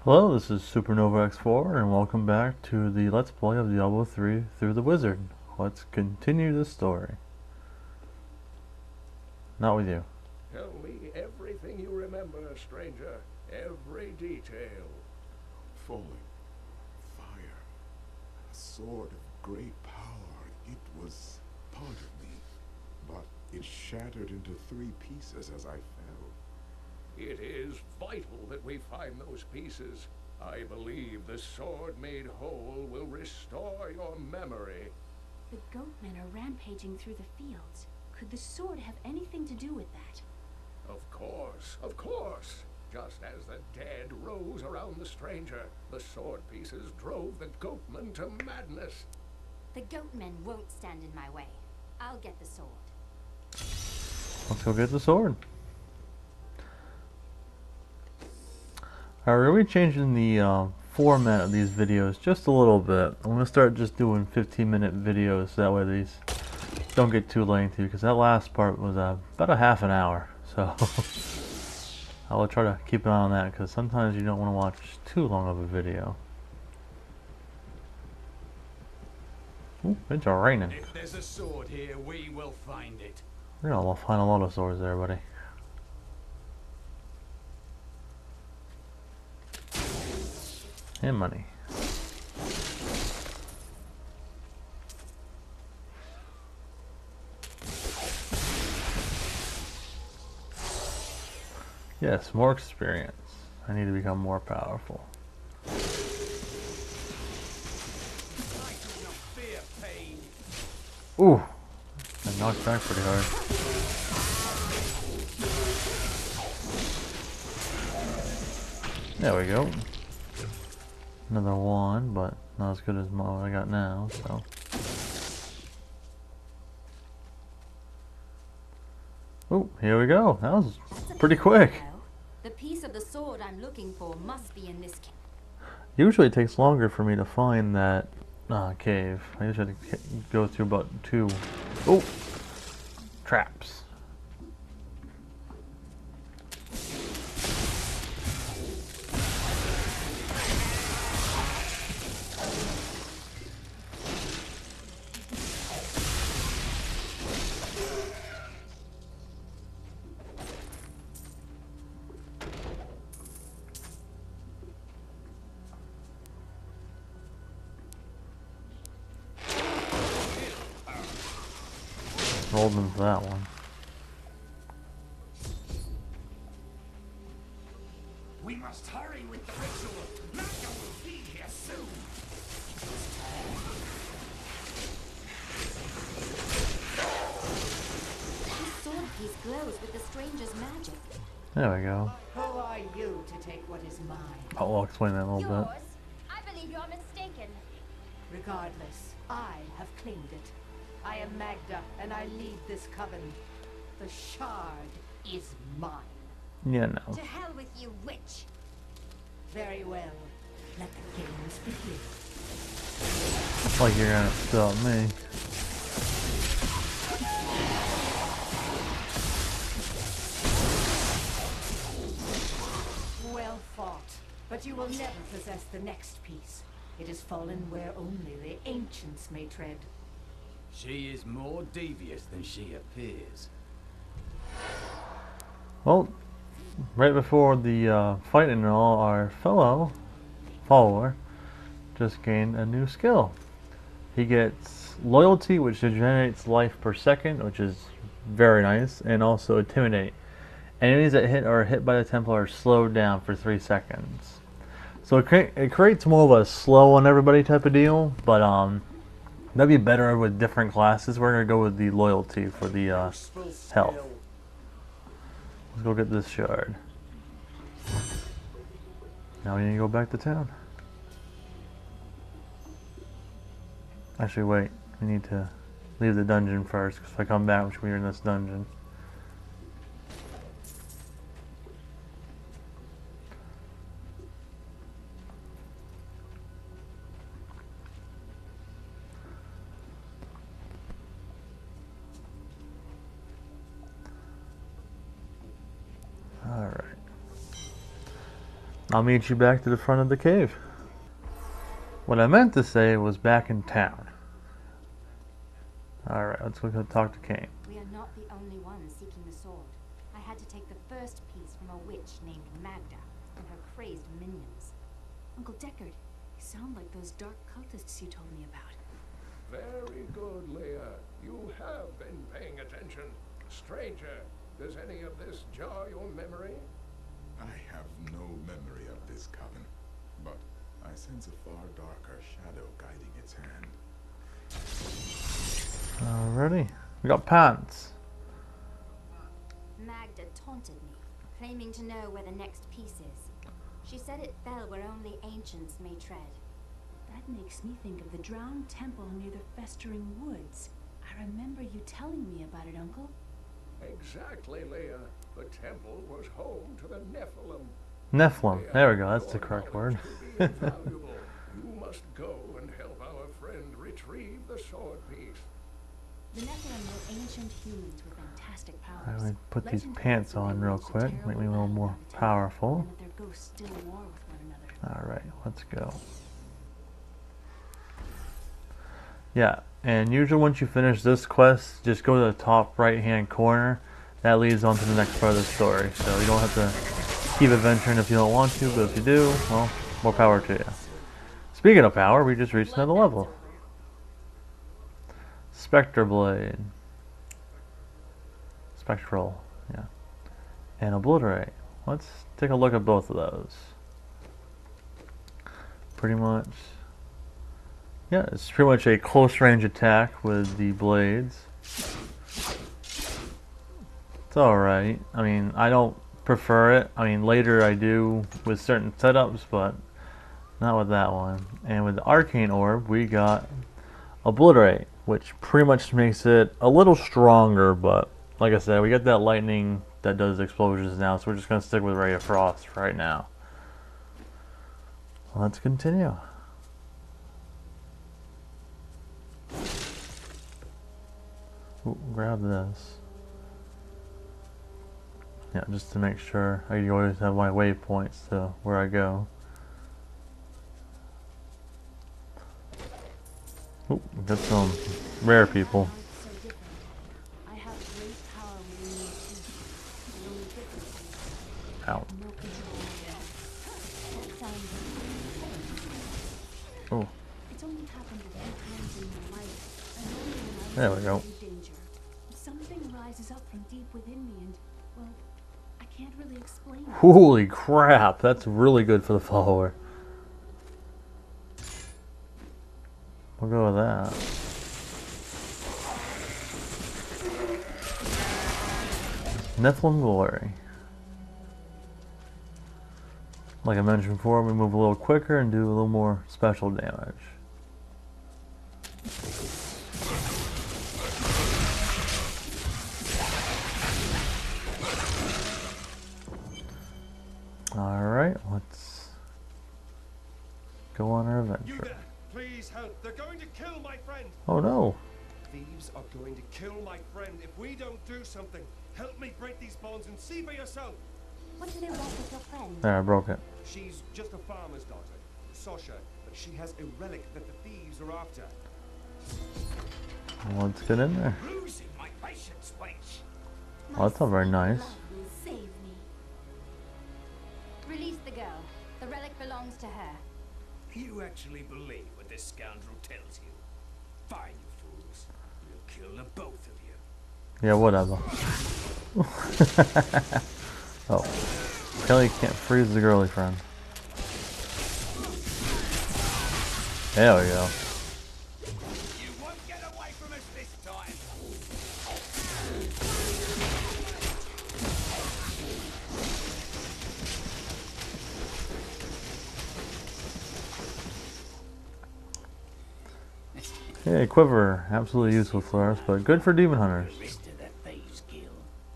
Hello, this is Supernova X4, and welcome back to the Let's Play of Diablo 3 through the Wizard. Let's continue the story. Not with you. Tell me everything you remember, stranger. Every detail. Falling, fire, a sword of great power. It was part of me, but it shattered into 3 pieces as I fell. It is vital that we find those pieces. I believe the sword made whole will restore your memory. The goatmen are rampaging through the fields. Could the sword have anything to do with that? Of course, of course. Just as the dead rose around the stranger, the sword pieces drove the goatmen to madness. The goatmen won't stand in my way. I'll get the sword. Let's go get the sword. Alright, we're going to be changing the format of these videos just a little bit. I'm going to start just doing 15-minute videos, that way these don't get too lengthy, because that last part was about a half an hour. So I'll try to keep an eye on that, because sometimes you don't want to watch too long of a video. Ooh, it's raining. If there's a sword here, we will find it. We're going to find a lot of swords there, buddy. And money. Yes, more experience. I need to become more powerful. I do not fear pain. Ooh, I knocked back pretty hard. There we go. Another one, but not as good as what I got now, so. Oh, here we go. That was pretty quick. The piece of the sword I'm looking for must be in this cave. Usually it takes longer for me to find that cave. I usually have to go through about 2. Oh! Traps. Rolled into that one. We must hurry with the ritual. Magda will be here soon. This sword piece glows with the stranger's magic. There we go. Who are you to take what is mine? I'll explain that in a little bit. I believe you're mistaken. Regardless, I have claimed it. I am Magda, and I lead this coven. The shard is mine. Yeah, no. To hell with you, witch. Very well. Let the games begin. It's like you're gonna stop me. Well fought. But you will never possess the next piece. It has fallen where only the ancients may tread. She is more devious than she appears. Well, right before the fight and all, our follower just gained a new skill. He gets loyalty, which generates life per second, which is very nice, and also intimidate. Enemies that are hit by the Templar are slowed down for 3 seconds. So it creates more of a slow on everybody type of deal, but that'd be better with different classes. We're gonna go with the loyalty for the health. Let's go get this shard. Now we need to go back to town. Actually, wait. We need to leave the dungeon first, because if I come back, we should be in this dungeon. I'll meet you back to the front of the cave. What I meant to say was back in town. Alright, let's go talk to Cain. We are not the only ones seeking the sword. I had to take the first piece from a witch named Magda and her crazed minions. Uncle Deckard, you sound like those dark cultists you told me about. Very good, Leia. You have been paying attention. Stranger, does any of this jar your memory? I have no memory of this coven, but I sense a far darker shadow guiding its hand. Alrighty, we got pants. Magda taunted me, claiming to know where the next piece is. She said it fell where only ancients may tread. That makes me think of the drowned temple near the festering woods. I remember you telling me about it, Uncle. Exactly, Leia. The temple was home to the Nephilim. Nephilim, Leia, there we go, that's the your correct knowledge word. will be invaluable. You must go and help our friend retrieve the sword piece. The Nephilim were ancient humans with fantastic powers. I'm gonna put these Legend pants has it they on real waged a quick, terrible make me a little battle more on the temple, powerful. and that their ghosts still war with one another. Alright, let's go. Yeah, and usually once you finish this quest, just go to the top right hand corner. That leads on to the next part of the story. So you don't have to keep adventuring if you don't want to, but if you do, well, more power to you. Speaking of power, we just reached another level. Spectre Blade. Spectral, yeah. And Obliterate. Let's take a look at both of those. Pretty much. Yeah, it's pretty much a close range attack with the blades. It's alright. I mean, I don't prefer it. I mean, later I do with certain setups, but not with that one. And with the Arcane Orb, we got Obliterate, which pretty much makes it a little stronger, but like I said, we got that lightning that does explosions now, so we're just going to stick with Ray of Frost right now. Let's continue. Ooh, grab this. Yeah, just to make sure I always have my waypoints to where I go. Ooh, got some rare people. I have great power within me too. The only difference is Out. no control. That sounds. Oh, It's only happened a few times in my life, and only when there I we was go. in danger. Something rises up from deep within me, and well, I can't really explain it. Holy crap, that's really good for the follower. We'll go with that. Nephilim Glory. Like I mentioned before, we move a little quicker and do a little more special damage. Alright, let's go on our You adventure. there, please help. They're going to kill my friend. Oh no! Thieves are going to kill my friend if we don't do something. Help me break these bonds and see for yourself. What do they want with your friend? There, I broke it. She's just a farmer's daughter, Sasha, but she has a relic that the thieves are after. Let's get in there. Losing my patience, wench. Oh, that's not very nice. Love will save me. Release the girl. The relic belongs to her. You actually believe what this scoundrel tells you? Fine, you fools. We'll kill the both of you. Yeah, whatever. Oh. Kelly can't freeze the girly friend. There we go. You won't get away from us this time. Yeah, Quiver. Absolutely useless for us, but good for demon hunters. The rest of that thieves' guild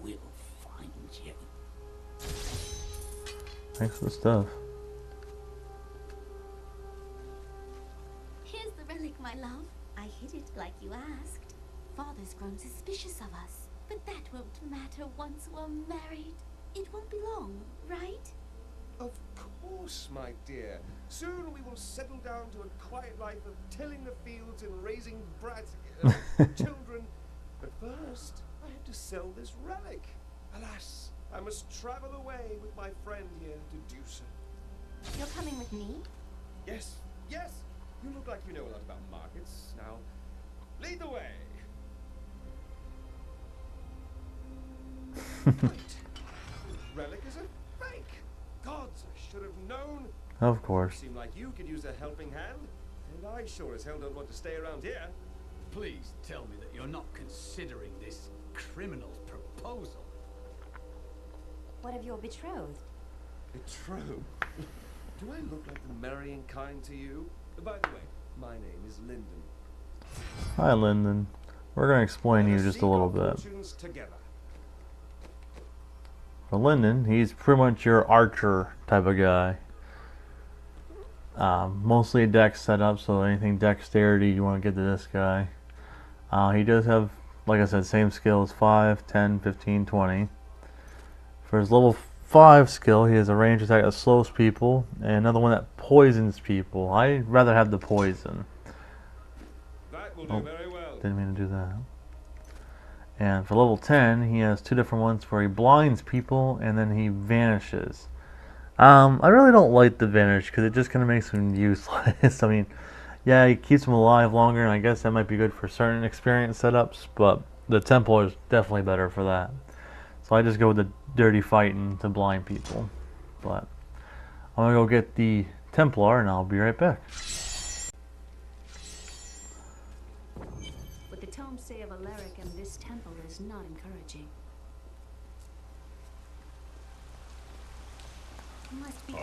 will find you. Thanks for the stuff. Here's the relic, my love. I hid it like you asked. Father's grown suspicious of us, but that won't matter once we're married. It won't be long, right? Of course truce, my dear. Soon we will settle down to a quiet life of tilling the fields and raising brats, children. But first, I have to sell this relic. Alas, I must travel away with my friend here to do so. You're coming with me? Yes, yes. You look like you know a lot about markets. Now, lead the way. Right. This relic is a fake. Gods, I should have known. Of course. Seemed like you could use a helping hand, and I sure as hell don't want to stay around here. Please tell me that you're not considering this criminal's proposal. What of your betrothed? Betrothed? Do I look like the marrying kind to you? By the way, my name is Lyndon. Hi, Lyndon. We're going to explain to you Let us just a seek little our bit. fortunes together. For Lyndon, he's pretty much your archer type of guy. Mostly a dex setup, so anything dexterity you want to get to this guy. He does have, like I said, same skills, 5, 10, 15, 20. For his level 5 skill, he has a range attack that slows people, and another one that poisons people. I'd rather have the poison. That will do very well. Didn't mean to do that. And for level 10, he has 2 different ones where he blinds people and then he vanishes. I really don't like the vanish because it just kind of makes him useless. I mean, yeah, he keeps him alive longer, and I guess that might be good for certain experience setups, but the Templar is definitely better for that. So I just go with the dirty fighting to blind people. But I'm going to go get the Templar, and I'll be right back. What the tomes say of Alaric and this temple is not encouraging. You must be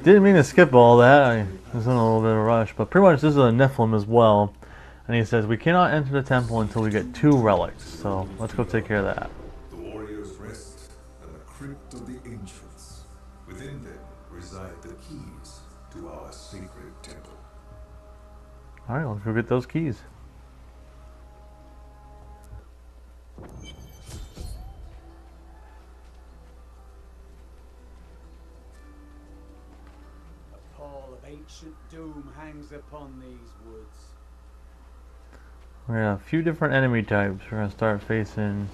Didn't mean to skip all that. I was in a little bit of a rush, but pretty much this is a Nephilim as well. And he says we cannot enter the temple until we get 2 relics. So let's go take care of that. The warriors rest at the crypt of the ancients. Within them reside the keys to our sacred temple. All right, let's go get those keys. A pall of ancient doom hangs upon these woods. We got a few different enemy types. We're gonna start facing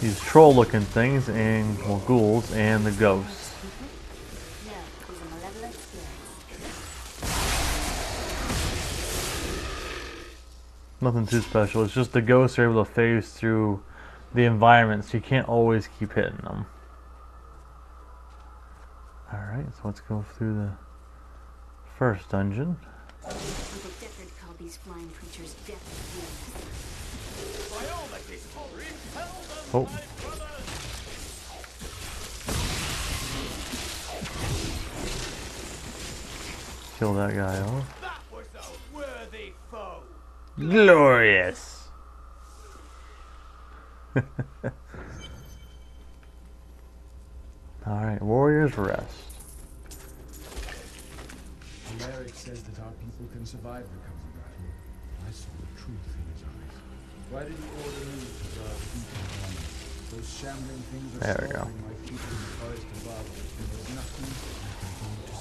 these troll-looking things and well, ghouls and the ghosts. No, he's a malevolent spirit. Nothing too special. It's just the ghosts are able to phase through the environment, so you can't always keep hitting them. All right, so let's go through the first dungeon. Uncle Deckard called these flying creatures death demons. By all that is holy, repel them, Oh. my brothers! Kill that guy off. That was a worthy foe. Glorious. All right, warriors rest. Alaric says that our people can survive the coming battle. I saw the truth in his eyes. Why did he order me to guard Beacon One? Those shambling things are There we go. slaughtering my people in the forest above, and there's nothing I can do to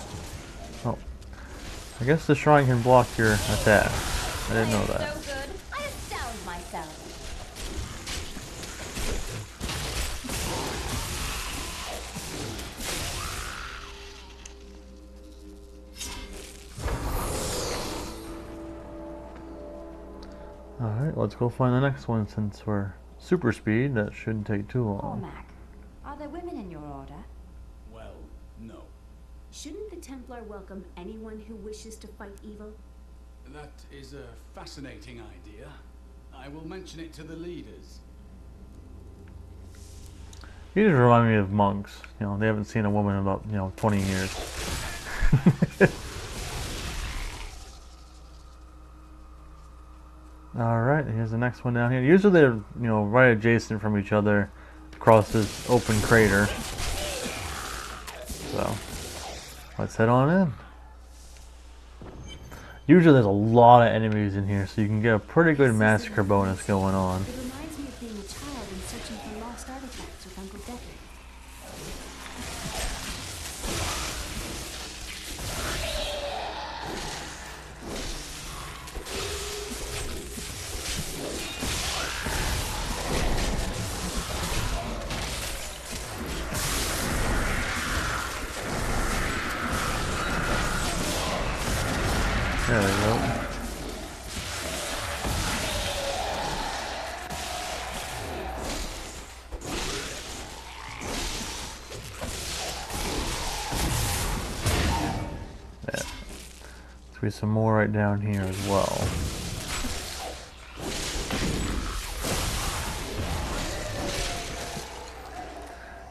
stop it. Oh, I guess the shrine can block your attack. I didn't know that. So good, I astound myself. Alright, let's go find the next one since we're super speed. That shouldn't take too long. Cormac, are there women in your order? Well, no. Shouldn't the Templar welcome anyone who wishes to fight evil? That is a fascinating idea. I will mention it to the leaders. You just remind me of monks. You know, they haven't seen a woman in about, 20 years. Alright, here's the next one down here. Usually they're, right adjacent from each other across this open crater. So, let's head on in. Usually there's a lot of enemies in here, so you can get a pretty good massacre bonus going on. It reminds me of being a child and searching for lost artifacts with Uncle Deckard. There we go. Yeah. There's be some more right down here as well.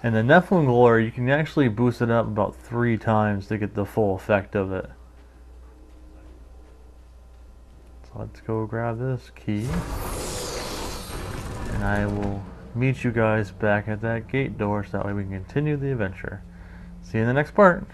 And the Nephilim Glory, you can actually boost it up about 3 times to get the full effect of it. So let's go grab this key. And I will meet you guys back at that gate door so that way we can continue the adventure. See you in the next part.